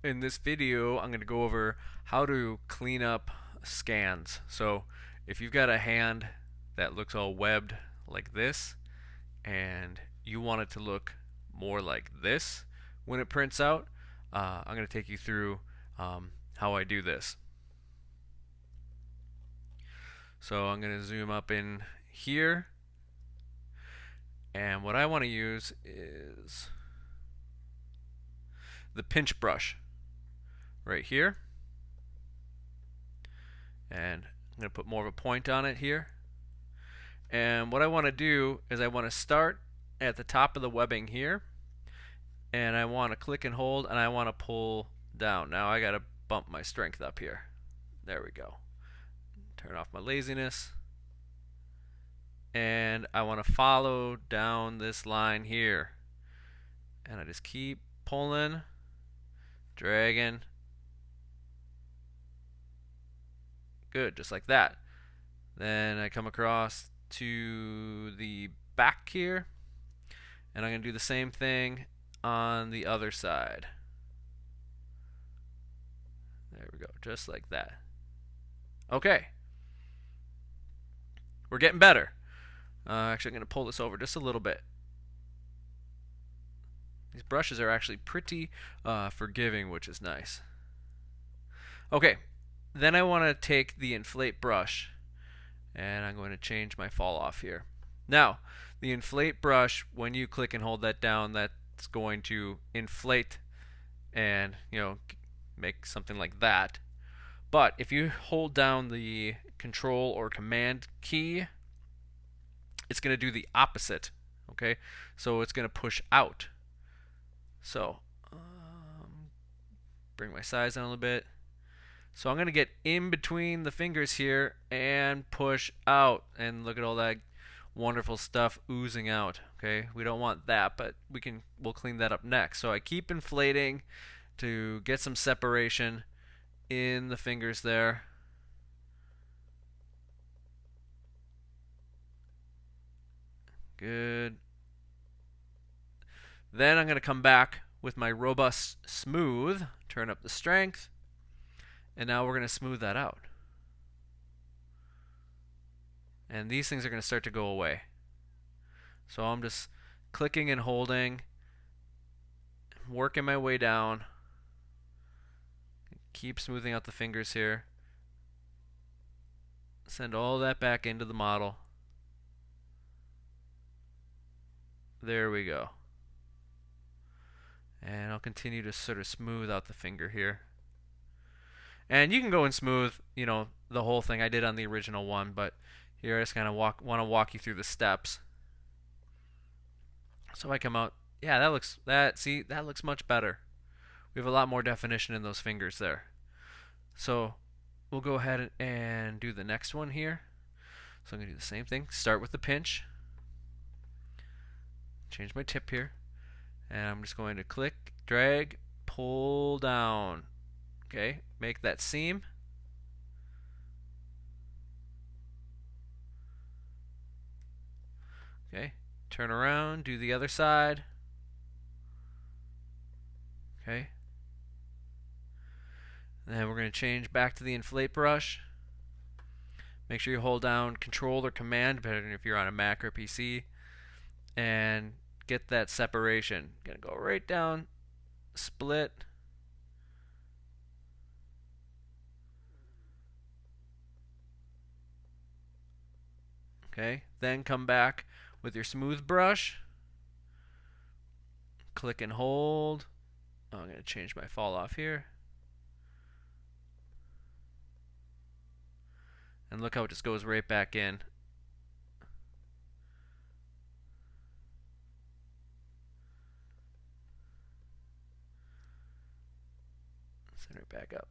in this video, I'm going to go over how to clean up scans. So if you've got a hand that looks all webbed like this, and you want it to look more like this when it prints out, I'm going to take you through how I do this. So I'm going to zoom up in here, and what I want to use is the pinch brush right here, and I'm going to put more of a point on it here. And what I want to do is I want to start at the top of the webbing here, and I want to click and hold, and I want to pull down. Now I got to bump my strength up here. There we go. Turn off my laziness, and I want to follow down this line here, and I just keep pulling, dragging. Good, just like that. Then I come across to the back here, and I'm going to do the same thing on the other side. There we go, just like that. Okay, we're getting better. Actually, I'm going to pull this over just a little bit. These brushes are actually pretty forgiving, which is nice. Okay, then I want to take the inflate brush, and I'm going to change my fall off here. Now, the inflate brush, when you click and hold that down, that's going to inflate and, make something like that. But if you hold down the control or command key, it's going to do the opposite. Okay, so it's going to push out. So bring my size down a little bit. So I'm going to get in between the fingers here and push out, and look at all that wonderful stuff oozing out. Okay, we don't want that, but we'll clean that up next. So I keep inflating to get some separation in the fingers there. Good. Then I'm going to come back with my robust smooth, turn up the strength, and now we're going to smooth that out. And these things are going to start to go away. So I'm just clicking and holding, working my way down. Keep smoothing out the fingers here. Send all that back into the model. There we go. And I'll continue to sort of smooth out the finger here. And you can go and smooth, the whole thing. I did on the original one, but here I just kind of want to walk you through the steps. So if I come out, yeah, that looks much better. We have a lot more definition in those fingers there. So we'll go ahead and do the next one here. So I'm going to do the same thing. Start with the pinch. Change my tip here. And I'm just going to click, drag, pull down. Okay, make that seam. Okay, turn around, do the other side. Okay. And then we're going to change back to the inflate brush. Make sure you hold down Control or Command, depending if you're on a Mac or PC, and get that separation. Gonna go right down, split. Okay, then come back with your smooth brush. Click and hold. Oh, I'm gonna change my fall off here. And look how it just goes right back in. Center it back up.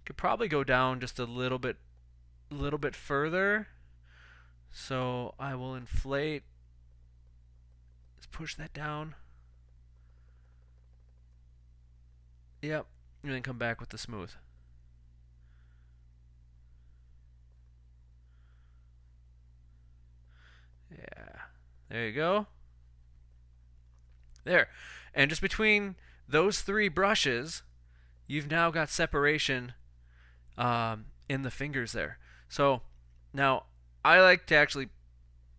Could probably go down just a little bit further. So I will inflate. Let's push that down. Yep. And then come back with the smooth. Yeah. There you go. There. And just between those three brushes, you've now got separation in the fingers there. So now I like to actually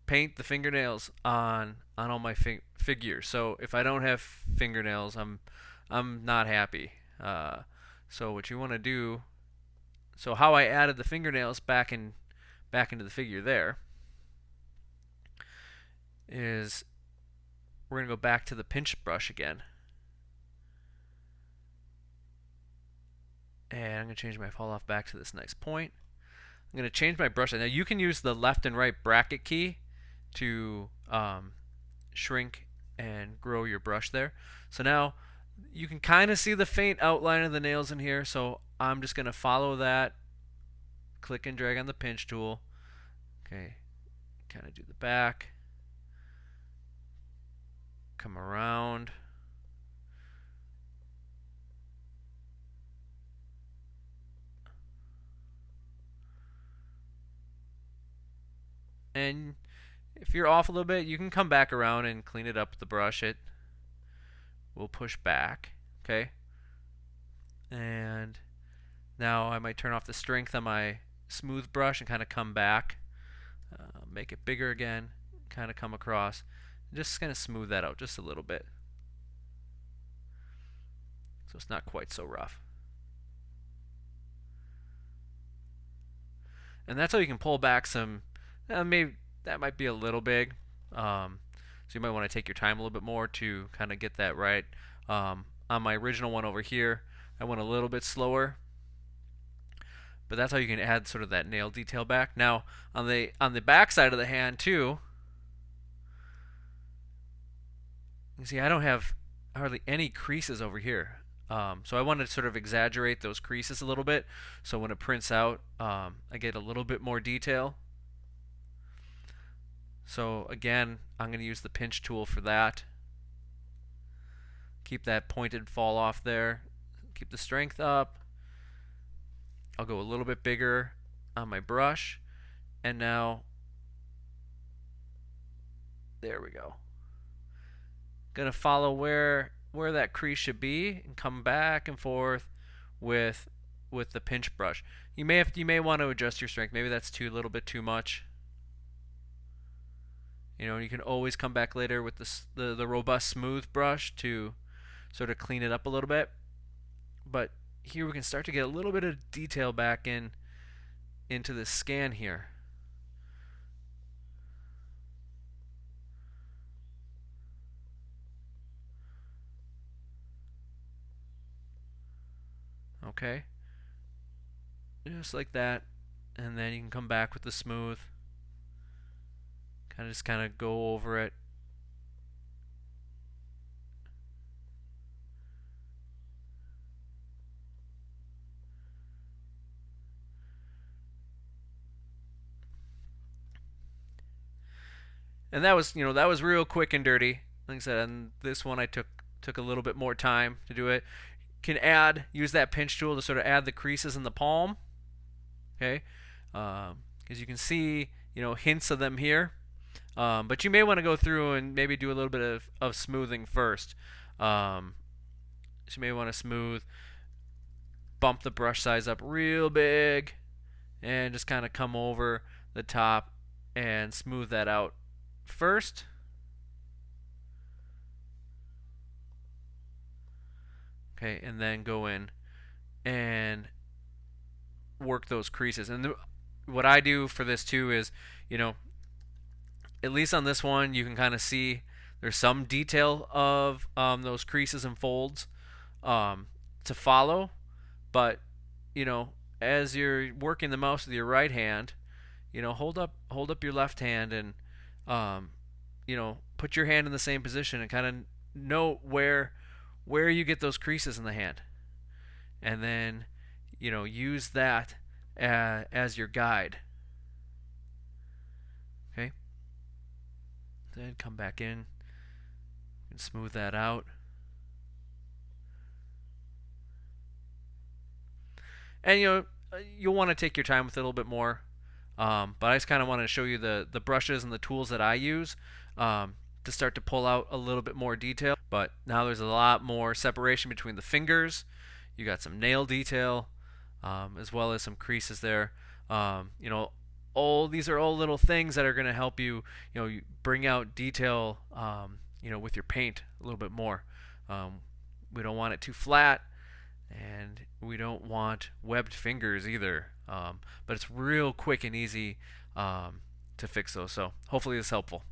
paint the fingernails on all my figures. So if I don't have fingernails, I'm not happy. So what you want to do, so how I added the fingernails back into the figure there is we're going to go back to the pinch brush again. And I'm going to change my fall off back to this nice point. I'm going to change my brush. Now you can use the left and right bracket key to shrink and grow your brush there. So now you can kind of see the faint outline of the nails in here. So I'm just going to follow that. Click and drag on the pinch tool. Okay, kind of do the back. Come around. And if you're off a little bit, you can come back around and clean it up with the brush. It will push back. Okay. And now I might turn off the strength on my smooth brush and kind of come back. Make it bigger again. Kind of come across. Just kind of smooth that out just a little bit. So it's not quite so rough. And that's how you can pull back some, maybe that might be a little big. So you might want to take your time a little bit more to kind of get that right. On my original one over here, I went a little bit slower. But that's how you can add sort of that nail detail back. Now on the back side of the hand too, you see I don't have hardly any creases over here. So I want to sort of exaggerate those creases a little bit. So when it prints out, I get a little bit more detail. So again, I'm going to use the pinch tool for that. Keep that pointed fall off there. Keep the strength up. I'll go a little bit bigger on my brush. And now, there we go. Gonna follow where that crease should be and come back and forth with the pinch brush. You may want to adjust your strength. Maybe that's a little bit too much. You know, you can always come back later with the robust smooth brush to sort of clean it up a little bit. But here we can start to get a little bit of detail back into this scan here. Okay, just like that, and then you can come back with the smooth. Kind of go over it. And that was real quick and dirty. Like I said, on this one I took a little bit more time to do it. Can use that pinch tool to sort of add the creases in the palm. Okay, because you can see hints of them here. But you may want to go through and maybe do a little bit of smoothing first. So you may want to smooth, bump the brush size up real big, and just kind of come over the top and smooth that out first. Okay, and then go in and work those creases. And what I do for this too is, at least on this one, you can kind of see there's some detail of those creases and folds to follow. But, as you're working the mouse with your right hand, hold up your left hand and, put your hand in the same position and kind of note where you get those creases in the hand. And then, use that as your guide. Okay? Then come back in and smooth that out. And you'll want to take your time with it a little bit more. But I just kind of wanted to show you the brushes and the tools that I use to start to pull out a little bit more detail. but now there's a lot more separation between the fingers. You got some nail detail, as well as some creases there. You know, all these are all little things that are going to help you, bring out detail, with your paint a little bit more. We don't want it too flat, and we don't want webbed fingers either. But it's real quick and easy to fix those. So hopefully this is helpful.